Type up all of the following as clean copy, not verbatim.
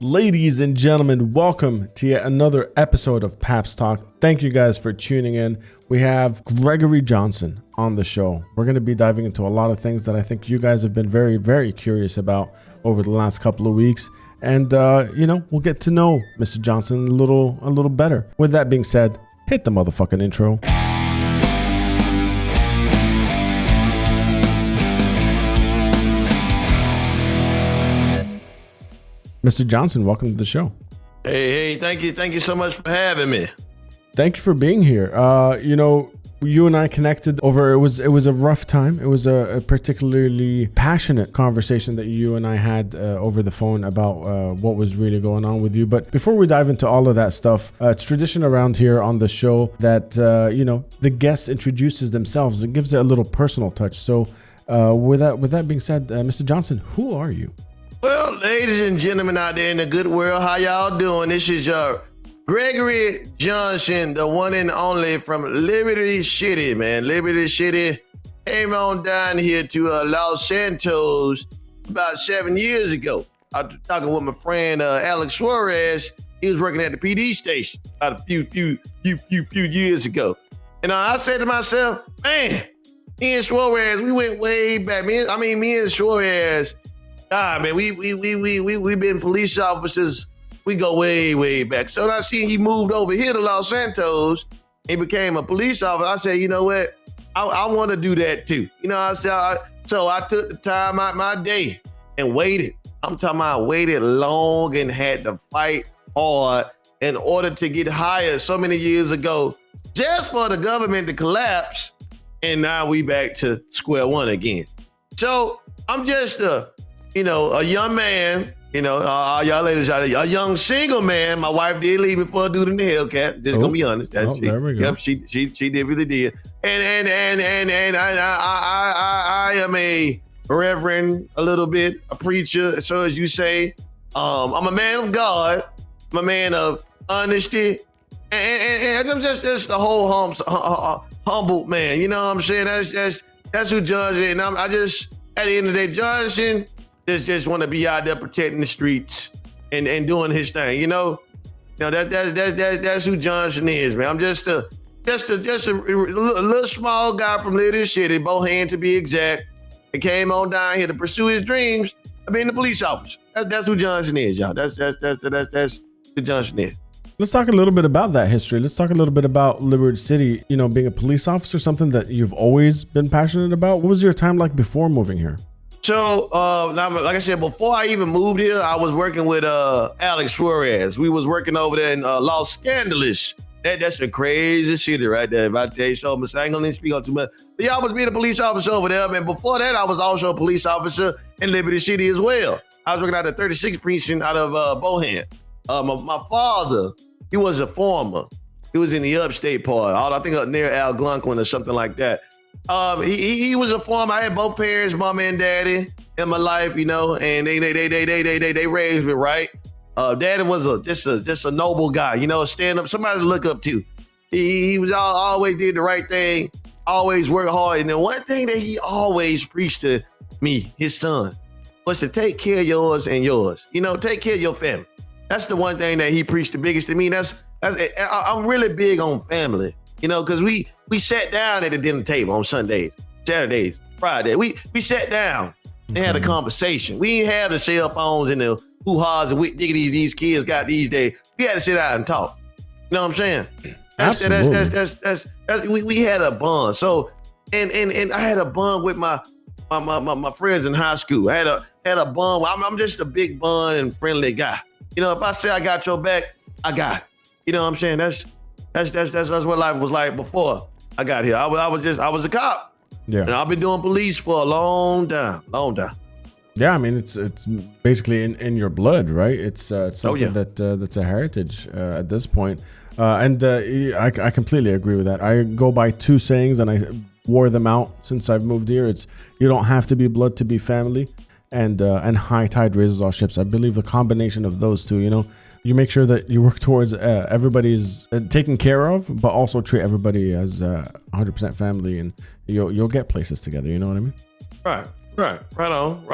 Ladies and gentlemen, welcome to yet another episode of Papstalk. Thank you guys for tuning in. We have Gregory Johnson on the show. We're going to be diving into a lot of things that I think you guys have been very, very curious about over the last couple of weeks. And, we'll get to know Mr. Johnson a little better. With that being said, hit the motherfucking intro. Mr. Johnson, welcome to the show. Hey, thank you so much for having me. Thank you for being here. You and I connected over, it was a rough time. It was a particularly passionate conversation that you and I had over the phone about what was really going on with you. But before we dive into all of that stuff, it's tradition around here on the show that, the guest introduces themselves and gives it a little personal touch. So with that being said, Mr. Johnson, who are you? Well, ladies and gentlemen out there in the good world, how y'all doing? This is your Gregory Johnson, the one and only from Liberty City, man. Liberty City. Came on down here to Los Santos about 7 years ago. I was talking with my friend Alex Suarez. He was working at the PD station about a few years ago. And I said to myself, man, me and Suarez, we went way back. Me and Suarez, God, man, we been police officers. We go way back. So I see he moved over here to Los Santos. He became a police officer. I said, you know what? I want to do that too. So I took the time out my day and waited. I'm talking about I waited long and had to fight hard in order to get hired so many years ago, just for the government to collapse. And now we back to square one again. So I'm just a young man, y'all ladies out there, a young single man. My wife did leave me for a dude in the Hellcat. Just gonna be honest. There we go. Yep, she really did. And I am a reverend, a little bit, a preacher, so as you say. I'm a man of God. I'm a man of honesty, and I'm just a whole humble man. You know what I'm saying? That's who Johnson is. And I just, at the end of the day, Johnson just want to be out there protecting the streets and doing his thing. That's who Johnson is, man. I'm just a little small guy from Liberty City, Bohan to be exact, and came on down here to pursue his dreams of being a police officer. That's who Johnson is, y'all. That's who Johnson is. Let's talk a little bit about that history. Let's talk a little bit about Liberty City, being a police officer, something that you've always been passionate about. What was your time like before moving here? So, like I said, before I even moved here, I was working with Alex Suarez. We was working over there in Los Scandalous. That's a crazy city right there. If I tell you so, I ain't gonna speak on too much. But yeah, I was being a police officer over there. And before that, I was also a police officer in Liberty City as well. I was working out of the 36th precinct out of Bohan. My father, he was a farmer. He was in the upstate part. I think up near Algonquin or something like that. He was a farmer. I had both parents, mama and daddy, in my life, and they raised me right. Daddy was just a noble guy, stand up, somebody to look up to. He was always did the right thing, always worked hard. And then one thing that he always preached to me, his son, was to take care of yours and yours. Take care of your family. That's the one thing that he preached the biggest to me. I'm really big on family. Because we sat down at the dinner table on Sundays, Saturdays, Friday. We sat down and had a conversation. We didn't have the cell phones and the hoo-ha's and diggities these kids got these days. We had to sit down and talk. You know what I'm saying? Absolutely. We had a bond. So and I had a bond with my friends in high school. I had a bond. I'm just a big bond and friendly guy. If I say I got your back, I got it. You know what I'm saying? That's what life was like before I got here. I was a cop. Yeah. And I've been doing police for a long time. Yeah, I mean it's basically in your blood, right? It's something that's a heritage at this point. I completely agree with that. I go by two sayings and I wore them out since I've moved here. It's you don't have to be blood to be family, and high tide raises all ships. I believe the combination of those two, you make sure that you work towards everybody's taken care of, but also treat everybody as 100% family, and you'll get places together. You know what I mean? Right on.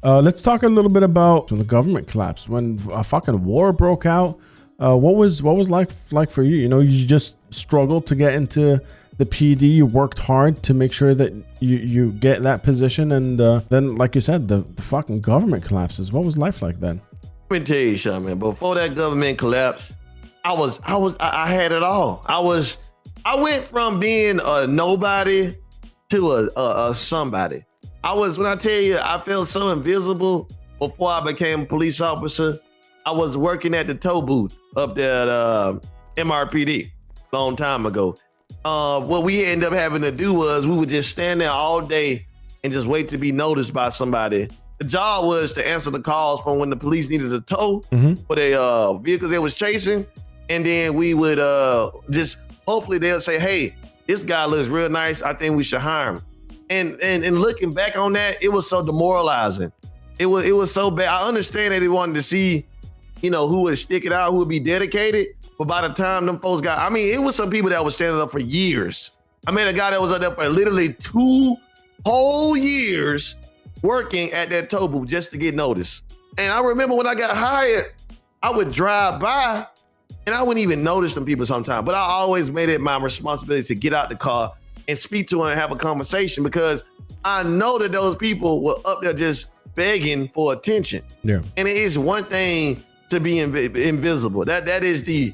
Let's talk a little bit about when the government collapsed, when a fucking war broke out. What was like for you? You know, you just struggled to get into the PD. You worked hard to make sure that you get that position, and then, like you said, the fucking government collapses. What was life like then? Let me tell you something, man. Before that government collapse, I had it all. I went from being a nobody to a somebody. When I tell you, I felt so invisible before I became a police officer. I was working at the tow booth up there at MRPD a long time ago. What we ended up having to do was we would just stand there all day and just wait to be noticed by somebody. The job was to answer the calls from when the police needed a tow for their vehicles they was chasing. And then we would just, hopefully they'll say, hey, this guy looks real nice. I think we should hire him. And looking back on that, it was so demoralizing. It was so bad. I understand that they wanted to see, you know, who would stick it out, who would be dedicated. But by the time them folks it was some people that was standing up for years. I met a guy that was up there for literally 2 whole years working at that tow booth just to get noticed. And I remember when I got hired, I would drive by and I wouldn't even notice them people sometimes. But I always made it my responsibility to get out the car and speak to them and have a conversation, because I know that those people were up there just begging for attention. Yeah. And it is one thing to be invisible. That is the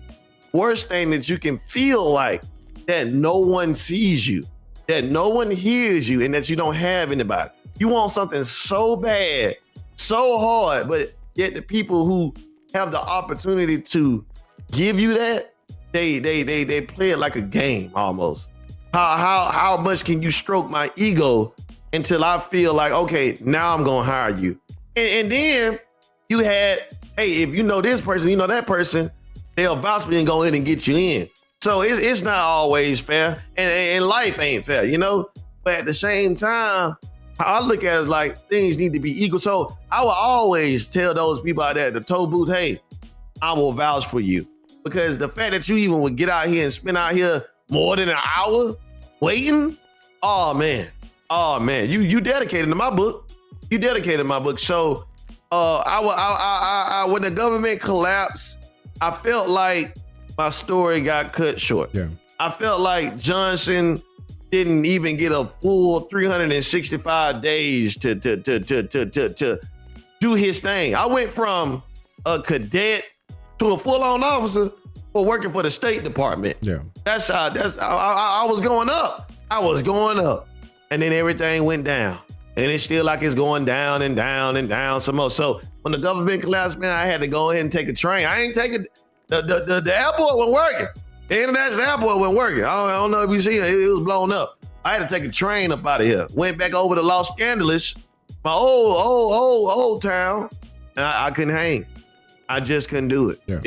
worst thing that you can feel, like that no one sees you, that no one hears you, and that you don't have anybody. You want something so bad, so hard, but yet the people who have the opportunity to give you that, they play it like a game almost. How much can you stroke my ego until I feel like, okay, now I'm gonna hire you. And then you had, hey, if you know this person, you know that person, they'll vouch for you and go in and get you in. So it's not always fair, and life ain't fair, you know? But at the same time, how I look at it is like things need to be equal. So I will always tell those people out there at the tow booth, hey, I will vouch for you. Because the fact that you even would get out here and spend out here more than an hour waiting, oh man, you dedicated to my book. You dedicated to my book. So I when the government collapsed, I felt like my story got cut short. Yeah. I felt like Johnson didn't even get a full 365 days to do his thing. I went from a cadet to a full-on officer for working for the State Department. Yeah. I was going up. And then everything went down. And it's still like it's going down and down and down some more. So when the government collapsed, man, I had to go ahead and take a train. I ain't taking the airport wasn't working. The international airport wasn't working. I don't know if you see it. It was blown up. I had to take a train up out of here. Went back over to Los Angeles, my old town, and I couldn't hang. I just couldn't do it. Yeah.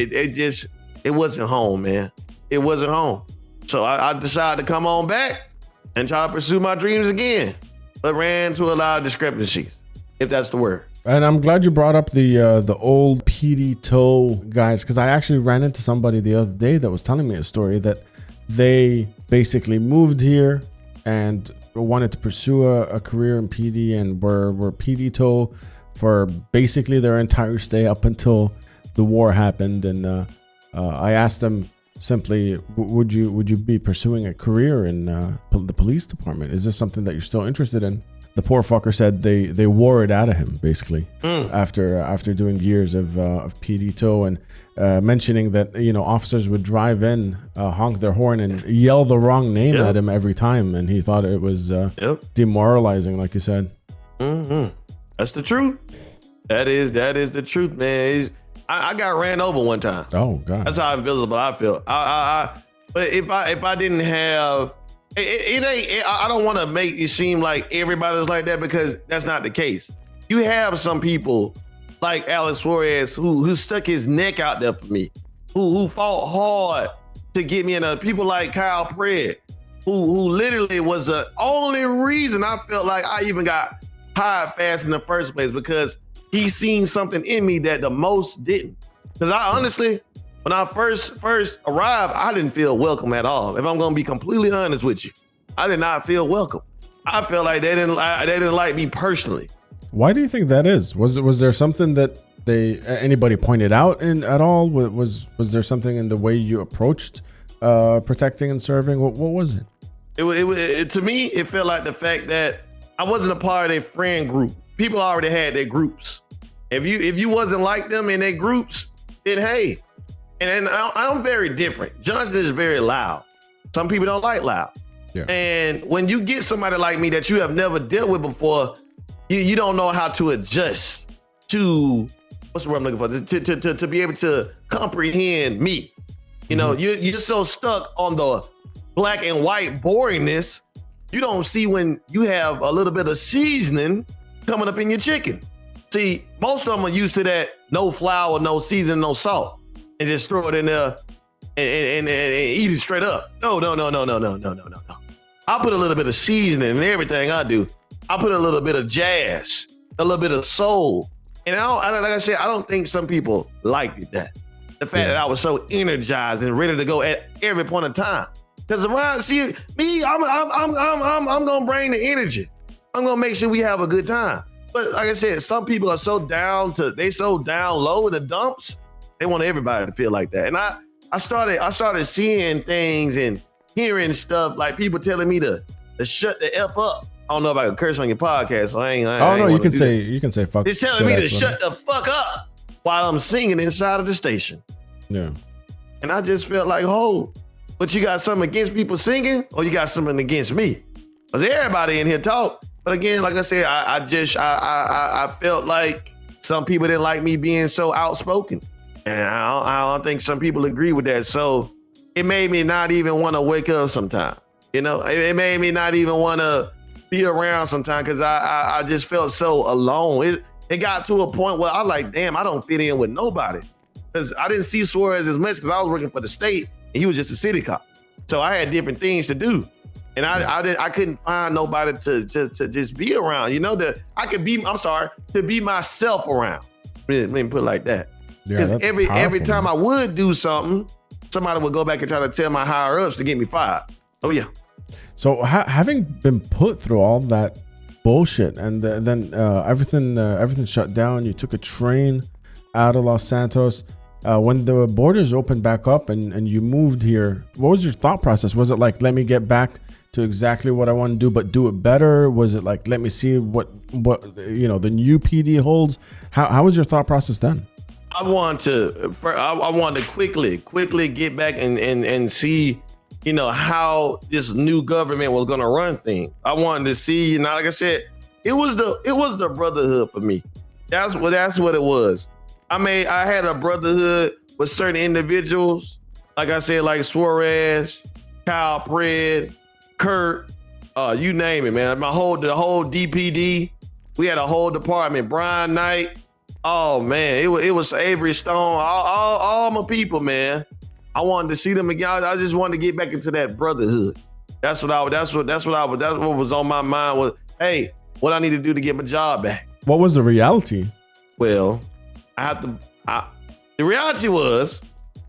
It wasn't home, man. It wasn't home. So I decided to come on back and try to pursue my dreams again, but ran into a lot of discrepancies, if that's the word. And I'm glad you brought up the old PD tow guys, because I actually ran into somebody the other day that was telling me a story that they basically moved here and wanted to pursue a career in PD and were PD tow for basically their entire stay up until the war happened. And I asked them simply, would you be pursuing a career in the police department? Is this something that you're still interested in? The poor fucker said they wore it out of him, basically, after doing years of PD tow, and mentioning that, you know, officers would drive in, honk their horn, and yell the wrong name at him every time, and he thought it was demoralizing, like you said. Mm-hmm. That's the truth. That is the truth, man. I got ran over one time. Oh God. That's how invisible I feel. But if I didn't have, it ain't. I don't want to make it seem like everybody's like that, because that's not the case. You have some people like Alex Suarez who stuck his neck out there for me, who fought hard to get me in. People like Kyle Pred, who literally was the only reason I felt like I even got hired fast in the first place, because he seen something in me that the most didn't. Because I honestly, when I first arrived, I didn't feel welcome at all. If I'm gonna be completely honest with you, I did not feel welcome. I felt like they didn't like me personally. Why do you think that is? Was there something that anybody pointed out at all? Was there something in the way you approached protecting and serving? What was it? To me, it felt like the fact that I wasn't a part of their friend group. People already had their groups. If you wasn't like them in their groups, then hey, and I'm very different. Johnson is very loud. Some people don't like loud. Yeah. And when you get somebody like me that you have never dealt with before, you don't know how to adjust to what's the word I'm looking for, to be able to comprehend me. You know, you're so stuck on the black and white boringness, you don't see when you have a little bit of seasoning coming up in your chicken. See, most of them are used to that no flour, no seasoning, no salt, and just throw it in there and eat it straight up. No. I put a little bit of seasoning in everything I do. I put a little bit of jazz, a little bit of soul. And like I said, I don't think some people liked that. The fact that I was so energized and ready to go at every point in time. Because around, see me, I'm gonna bring the energy. I'm gonna make sure we have a good time. But like I said, some people are so down low in the dumps. They want everybody to feel like that. And I started seeing things and hearing stuff like people telling me to shut the F up. I don't know if I can curse on your podcast, so I ain't you can say fuck. It's telling me to shut the fuck up while I'm singing inside of the station. Yeah. And I just felt like, but you got something against people singing, or you got something against me? Because everybody in here talk. But again, like I said, I felt like some people didn't like me being so outspoken. And I don't think some people agree with that. So it made me not even want to wake up sometime. You know, it made me not even want to be around sometime because I just felt so alone. It got to a point where I was like, damn, I don't fit in with nobody. Because I didn't see Suarez as much because I was working for the state and he was just a city cop. So I had different things to do. And I couldn't find nobody to just be around, you know, to be myself around. Let me put it like that. Because every time I would do something, somebody would go back and try to tell my higher ups to get me fired. Oh yeah. So having been put through all that bullshit and then everything shut down, you took a train out of Los Santos. When the borders opened back up and you moved here, what was your thought process? Was it like, let me get back to exactly what I want to do, but do it better? Was it like, let me see what the new PD holds? How was your thought process then? I want to quickly get back and see, how this new government was going to run things. I wanted to see, like I said, it was the brotherhood for me. That's what it was. I had a brotherhood with certain individuals, like I said, like Suarez, Kyle Pred, Kurt, you name it, man. The whole DPD. We had a whole department. Brian Knight. Oh man, it was Avery Stone. All my people, man. I wanted to see them again. I just wanted to get back into that brotherhood. That's what was on my mind was, hey, what I need to do to get my job back. What was the reality? Well, the reality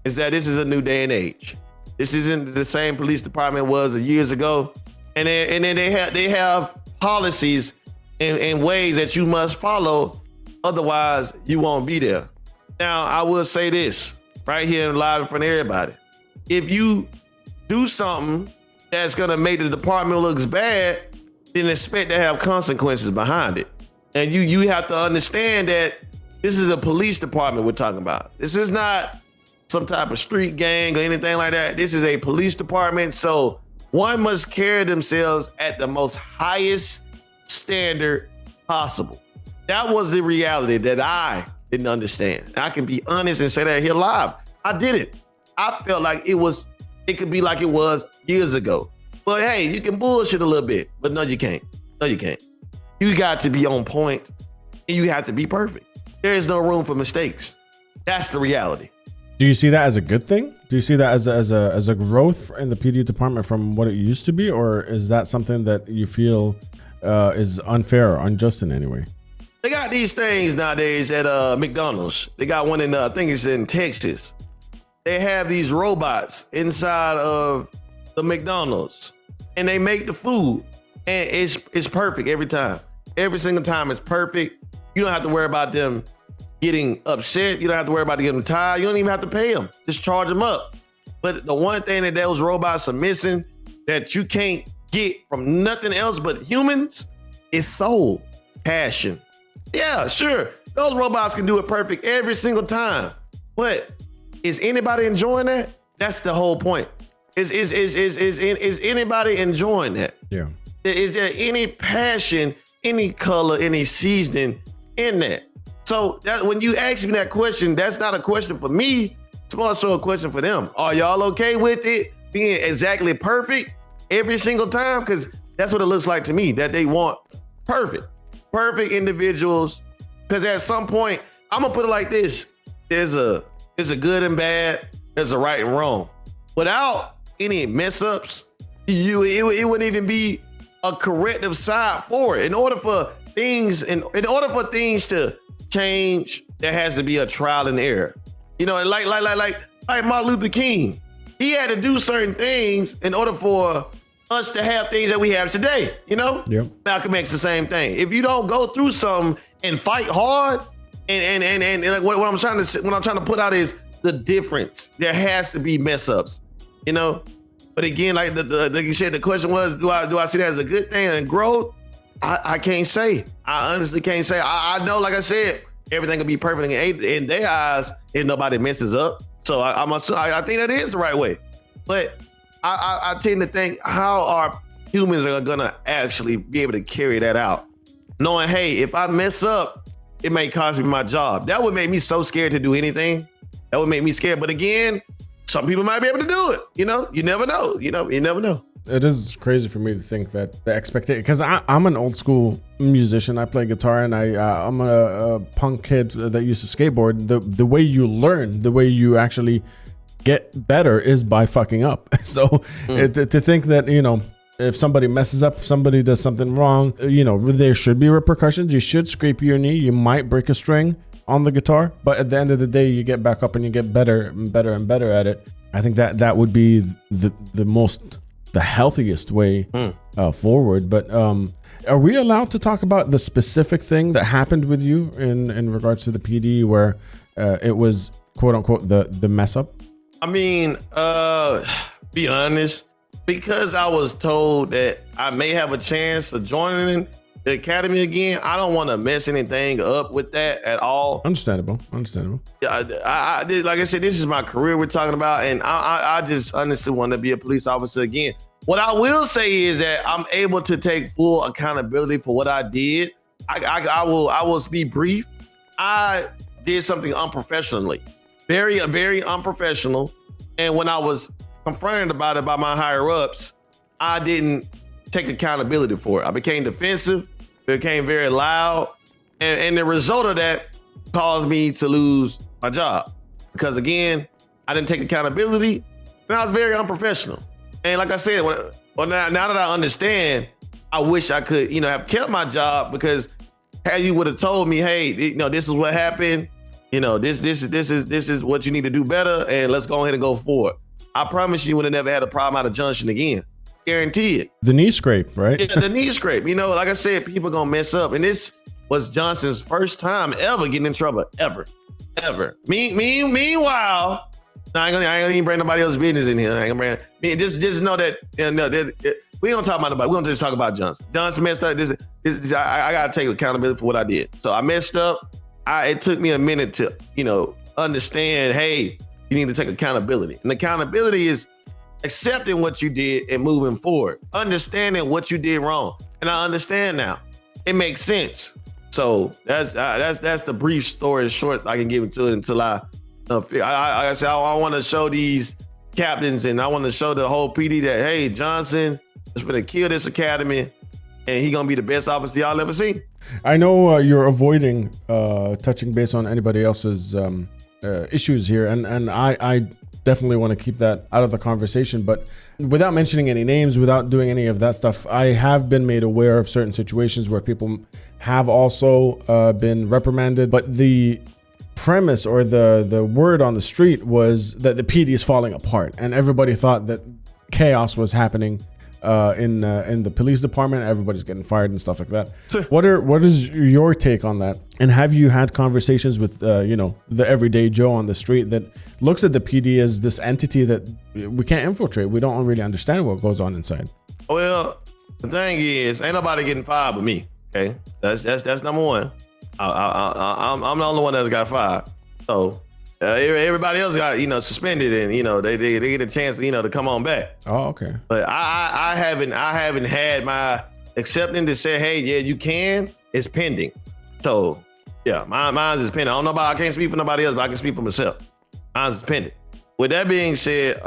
is that this is a new day and age. This isn't the same police department was years ago. And then they have policies and ways that you must follow. Otherwise, you won't be there. Now, I will say this right here live in front of everybody. If you do something that's going to make the department looks bad, then expect to have consequences behind it. And you have to understand that this is a police department we're talking about. This is not some type of street gang or anything like that. This is a police department. So one must carry themselves at the most highest standard possible. That was the reality that I didn't understand. I can be honest and say that here live. I did it. I felt like it could be like it was years ago. But hey, you can bullshit a little bit, but no, you can't. No, you can't. You got to be on point and you have to be perfect. There is no room for mistakes. That's the reality. Do you see that as a good thing? Do you see that as a growth in the PD department from what it used to be? Or is that something that you feel is unfair or unjust in any way? They got these things nowadays at McDonald's. They got one in, I think it's in Texas. They have these robots inside of the McDonald's and they make the food and it's perfect every time. Every single time it's perfect. You don't have to worry about them getting upset. You don't have to worry about getting tired. You don't even have to pay them. Just charge them up. But the one thing that those robots are missing that you can't get from nothing else but humans is soul, passion. Yeah, sure. Those robots can do it perfect every single time. But is anybody enjoying that? That's the whole point. Is anybody enjoying that? Yeah. Is there any passion, any color, any seasoning in that? So that when you ask me that question, that's not a question for me. It's more so a question for them. Are y'all okay with it being exactly perfect every single time? Because that's what it looks like to me, that they want perfect individuals. Because at some point, I'm gonna put it like this: there's a good and bad, there's a right and wrong. Without any mess ups, it wouldn't even be a corrective side for it. In order for things to change, there has to be a trial and error. You know, like Martin Luther King, he had to do certain things in order for us to have things that we have today. You know, yep. Malcolm X the same thing. If you don't go through something and fight hard, and like what I'm trying to put out is the difference. There has to be mess ups. You know, but again, like like you said, the question was, do I see that as a good thing and growth? I can't say. I honestly can't say. I know, like I said, everything will be perfect in their eyes if nobody messes up. So I think that is the right way. But I tend to think, how are humans are gonna actually be able to carry that out? Knowing, hey, if I mess up, it may cost me my job. That would make me so scared to do anything. That would make me scared. But again, some people might be able to do it. You know, you never know. You never know. It is crazy for me to think that the expectation, because I'm an old school musician. I play guitar, and I'm a punk kid that used to skateboard. The way you learn, the way you actually get better is by fucking up. So to think that, you know, if somebody messes up, if somebody does something wrong, you know, there should be repercussions. You should scrape your knee. You might break a string on the guitar, but at the end of the day, you get back up and you get better and better and better at it. I think that would be the healthiest way forward. But are we allowed to talk about the specific thing that happened with you in regards to the PD, where it was quote unquote the mess up? I mean, be honest, because I was told that I may have a chance of joining the academy again, I don't want to mess anything up with that at all. Understandable. I like I said, this is my career we're talking about, and I just honestly want to be a police officer again. What I will say is that I'm able to take full accountability for what I did. I will be brief. I did something unprofessionally, very unprofessional, and when I was confronted about it by my higher ups, I didn't take accountability for it. I became defensive, became very loud, and the result of that caused me to lose my job. Because again, I didn't take accountability, and I was very unprofessional. And like I said, now that I understand, I wish I could, you know, have kept my job, because had you would have told me, hey, you know, this is what happened, you know, this is what you need to do better, and let's go ahead and go forward. I promise you would have never had a problem out of Junction again. Guarantee it. The knee scrape, right? Yeah, the knee scrape. You know, like I said, people gonna mess up, and this was Johnson's first time ever getting in trouble, ever. Meanwhile, I ain't gonna even bring nobody else's business in here. I ain't gonna bring. Just know that, you know, we don't talk about nobody. We gonna just talk about Johnson. Johnson messed up. I gotta take accountability for what I did. So I messed up. It took me a minute to, you know, understand. Hey, you need to take accountability, and accountability is accepting what you did and moving forward, understanding what you did wrong. And I understand now. It makes sense. So that's the brief story short I can give it to it until I said, I want to show these captains, and I want to show the whole PD that, hey, Johnson is going to kill this academy, and he going to be the best officer y'all ever seen. I know you're avoiding touching base on anybody else's issues here, and I definitely want to keep that out of the conversation, but without mentioning any names, without doing any of that stuff, I have been made aware of certain situations where people have also been reprimanded, but the premise or the word on the street was that the PD is falling apart, and everybody thought that chaos was happening in the police department. Everybody's getting fired and stuff like that. What is your take on that? And have you had conversations with the everyday Joe on the street that looks at the PD as this entity that we can't infiltrate? We don't really understand what goes on inside. Well, the thing is, ain't nobody getting fired but me. Okay, that's number one. I'm the only one that's got fired. So everybody else got suspended, and they get a chance to come on back. Oh, okay. But I haven't had my accepting to say, hey, yeah, you can. It's pending. So yeah, mine is pending. I can't speak for nobody else, but I can speak for myself. Mine is pending. With that being said,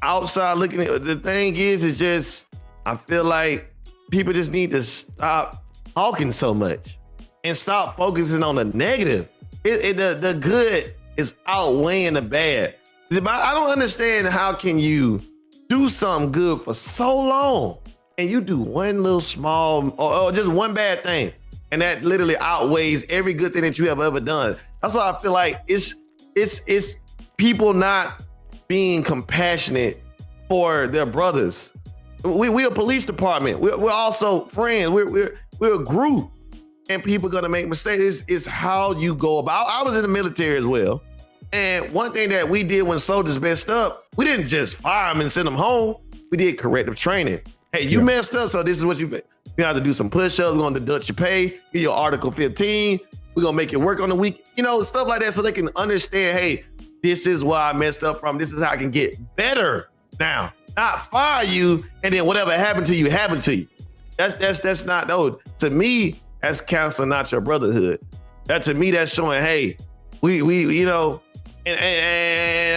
outside looking at the thing is just I feel like people just need to stop talking so much and stop focusing on the negative. The good is outweighing the bad. I don't understand how can you do something good for so long and you do one little small or just one bad thing, and that literally outweighs every good thing that you have ever done. That's why I feel like it's people not being compassionate for their brothers. We're a police department. We're also friends. We're a group, and people gonna make mistakes. It's how you go about. I was in the military as well, and one thing that we did when soldiers messed up, we didn't just fire them and send them home. We did corrective training. Hey, you messed up, so this is what you have to do. Some push-ups. We're gonna deduct your pay. Get your Article 15. We're gonna make you work on the week. Stuff like that, so they can understand. Hey, this is where I messed up from. This is how I can get better now. Not fire you, and then whatever happened to you happened to you. That's not no. To me, that's counseling, not your brotherhood. That to me, that's showing, hey, we and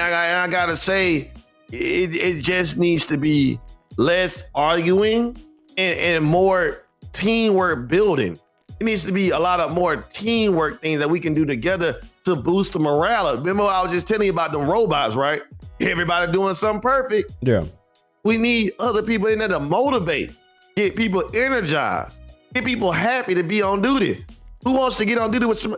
I gotta say, it just needs to be less arguing and more teamwork building. It needs to be a lot of more teamwork things that we can do together to boost the morale. Remember, I was just telling you about them robots, right? Everybody doing something perfect. Yeah. We need other people in there to motivate, get people energized, get people happy to be on duty. Who wants to get on duty with some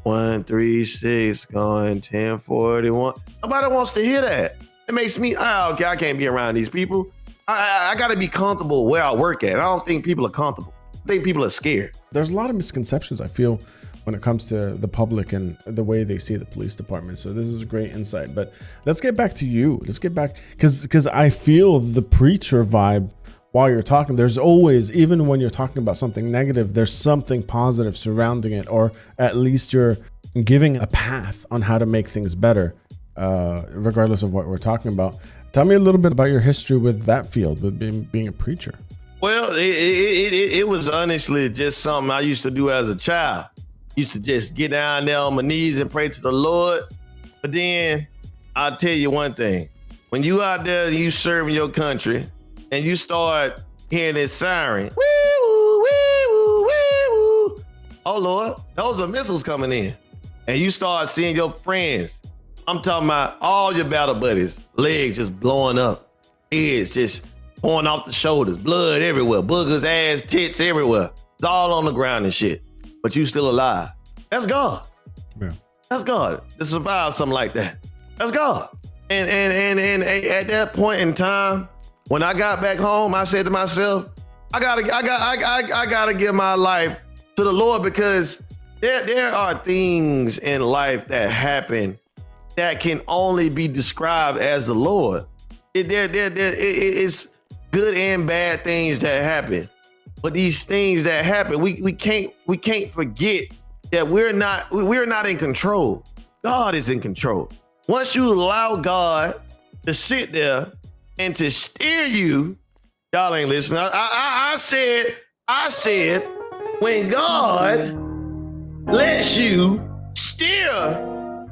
136 going 1041? Nobody wants to hear that. It makes me, okay, I can't be around these people. I got to be comfortable where I work at. I don't think people are comfortable. I think people are scared. There's a lot of misconceptions, I feel, when it comes to the public and the way they see the police department. So this is a great insight, but let's get back to you. Let's get back, because I feel the preacher vibe while you're talking. There's always, even when you're talking about something negative, there's something positive surrounding it, or at least you're giving a path on how to make things better, regardless of what we're talking about. Tell me a little bit about your history with that field, with being a preacher. Well, it was honestly just something I used to do as a child. Used to just get down there on my knees and pray to the Lord. But then I'll tell you one thing. When you out there, you serving your country, and you start hearing this siren, wee-woo, wee-woo, wee-woo. Oh Lord, those are missiles coming in. And you start seeing your friends. I'm talking about all your battle buddies, legs just blowing up, heads just pouring off the shoulders, blood everywhere, boogers, ass, tits everywhere. It's all on the ground and shit. But you still alive. That's God. Yeah. That's God to survive something like that. That's God. And at that point in time, when I got back home, I said to myself, I gotta give my life to the Lord, because there are things in life that happen that can only be described as the Lord. It's good and bad things that happen. But these things that happen, we can't forget that we're not in control. God is in control. Once you allow God to sit there and to steer you, y'all ain't listening. I said, when God lets you steer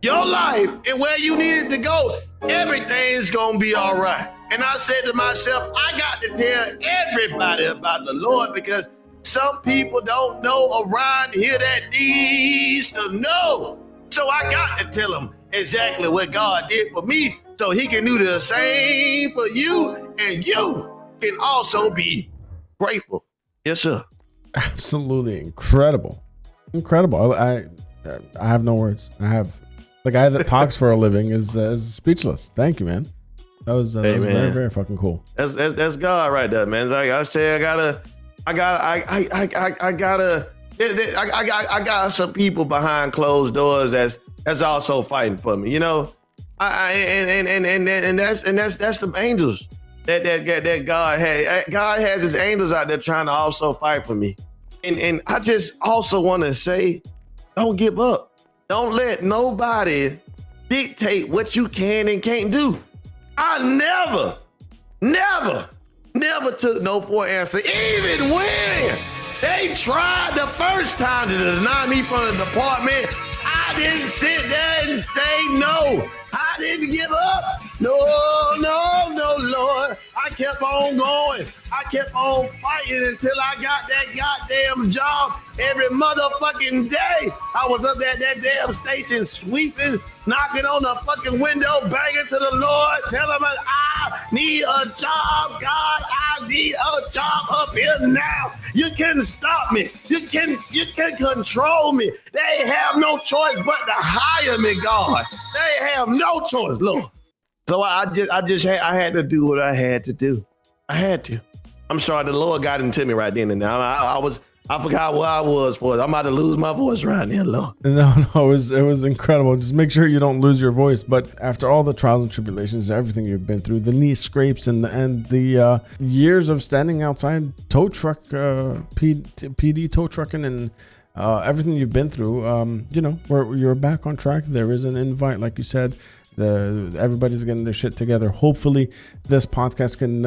your life and where you need it to go, everything's gonna be all right. And I said to myself, I got to tell everybody about the Lord, because some people don't know around here that needs to know. So I got to tell them exactly what God did for me, so he can do the same for you, and you can also be grateful. Yes, sir. Absolutely incredible. Incredible. I have no words. The guy that talks for a living is speechless. Thank you, man. That was very, very fucking cool. That's God right there, man. Like I said, I got some people behind closed doors that's also fighting for me, you know. And that's the angels that God had. God has his angels out there trying to also fight for me. And I just also want to say, don't give up. Don't let nobody dictate what you can and can't do. I never took no for an answer, even when they tried the first time to deny me from the department. I didn't sit there and say no. I didn't give up. No, Lord. I kept on going. I kept on fighting until I got that goddamn job. Every motherfucking day, I was up at that damn station sweeping, knocking on the fucking window, begging to the Lord, telling him I need a job, God. I need a job up here now. You can stop me. You can control me. They have no choice but to hire me, God. They have no choice, Lord. So I had to do what I had to do. I had to. I'm sorry, the Lord got into me right then and now. I forgot where I was for it. I'm about to lose my voice right now, Lord. No, it was incredible. Just make sure you don't lose your voice. But after all the trials and tribulations, everything you've been through, the knee scrapes and the years of standing outside tow truck, PD tow trucking and everything you've been through, you're back on track. There is an invite, like you said. Everybody's getting their shit together. Hopefully this podcast can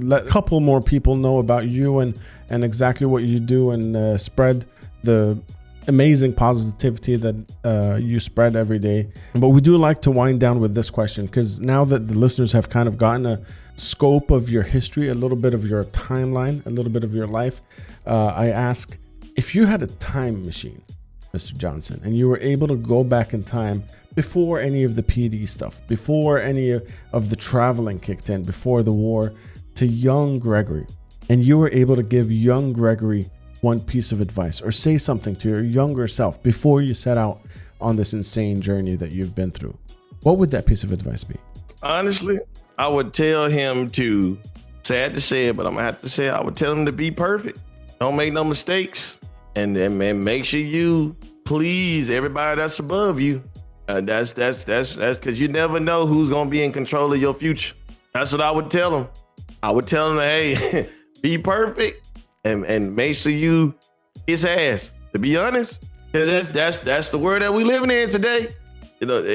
let a couple more people know about you and exactly what you do and spread the amazing positivity that you spread every day. But we do like to wind down with this question, because now that the listeners have kind of gotten a scope of your history, a little bit of your timeline, a little bit of your life, I ask, if you had a time machine, Mr. Johnson, and you were able to go back in time before any of the PD stuff, before any of the traveling kicked in, before the war, to young Gregory, and you were able to give young Gregory one piece of advice or say something to your younger self before you set out on this insane journey that you've been through, what would that piece of advice be? Honestly, I would tell him to, sad to say it, but I'm gonna have to say it, I would tell him to be perfect. Don't make no mistakes, and make sure you please everybody that's above you. That's because you never know who's gonna be in control of your future. That's what I would tell him. I would tell him, hey, be perfect and make sure you kiss ass. To be honest, because that's the word that we living in today. You know,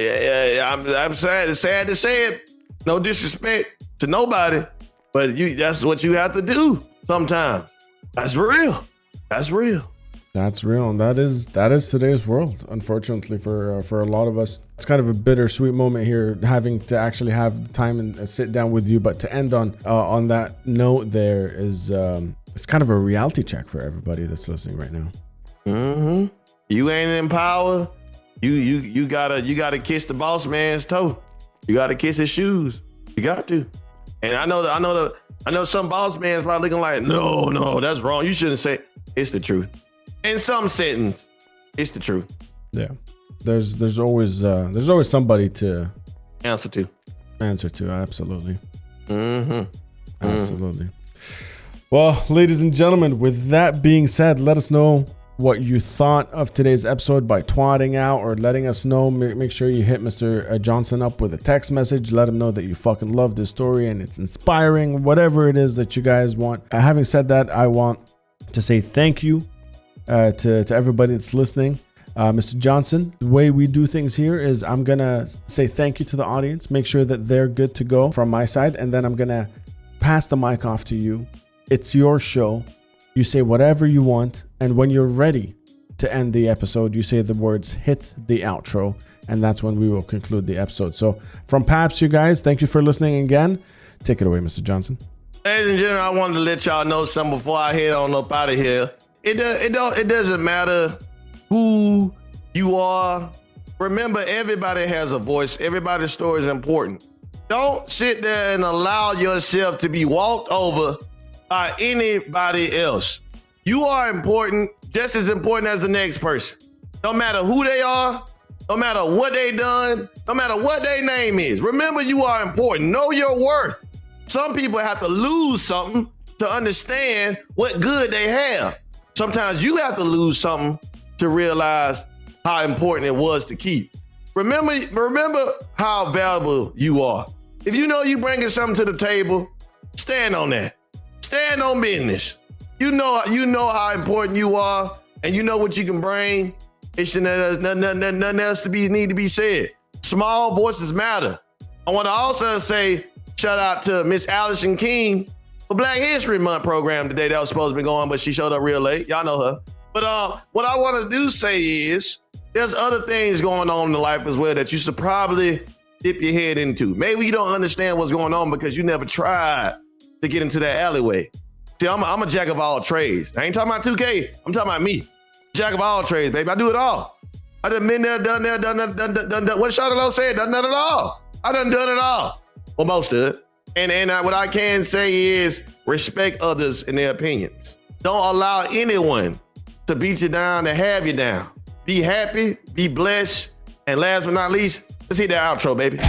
I'm sad. It's sad to say it. No disrespect to nobody, but that's what you have to do sometimes. That's real. That's real. That's real, and that is today's world. Unfortunately, for a lot of us, it's kind of a bittersweet moment here, having to actually have the time and sit down with you. But to end on that note, there is it's kind of a reality check for everybody that's listening right now. Mm-hmm. You ain't in power. You gotta kiss the boss man's toe. You gotta kiss his shoes. You got to. And I know some boss man's probably looking like, no, that's wrong. You shouldn't say. It's the truth. In some sentence, it's the truth. Yeah, there's always somebody to answer to. Absolutely. Mm-hmm. Absolutely. Well, ladies and gentlemen, with that being said, let us know what you thought of today's episode by twatting out or letting us know. Make sure you hit Mr. Johnson up with a text message. Let him know that you fucking love this story and it's inspiring, whatever it is that you guys want. Having said that, I want to say thank you to everybody that's listening. Mr. Johnson, the way we do things here is I'm gonna say thank you to the audience, make sure that they're good to go from my side, and then I'm gonna pass the mic off to you. It's your show. You say whatever you want, and when you're ready to end the episode, you say the words hit the outro, and that's when we will conclude the episode. So from Paps, you guys, thank you for listening again. Take it away, Mr. Johnson. Ladies and gentlemen, I wanted to let y'all know something before I head on up out of here. It doesn't matter who you are. Remember, everybody has a voice. Everybody's story is important. Don't sit there and allow yourself to be walked over by anybody else. You are important, just as important as the next person. No matter who they are, No matter what they done, no matter what their name is. Remember, you are important. Know your worth. Some people have to lose something to understand what good they have. Sometimes you have to lose something to realize how important it was to keep. Remember how valuable you are. If you know you bringing something to the table, stand on that. Stand on business. You know how important you are, and you know what you can bring. It's nothing else need to be said. Small voices matter. I want to also say shout out to Miss Allison King for Black History Month program today that was supposed to be going, but she showed up real late. Y'all know her. But what I want to do say is there's other things going on in the life as well that you should probably dip your head into. Maybe you don't understand what's going on because you never tried to get into that alleyway. See, I'm a jack of all trades. I ain't talking about 2K. I'm talking about me. Jack of all trades, baby. I do it all. I done been there, done that, done. What Charlotte said, done that at all. I done it all. Well, most of it. And what I can say is respect others and their opinions. Don't allow anyone to beat you down, to have you down. Be happy, be blessed, and last but not least, let's hit that outro, baby.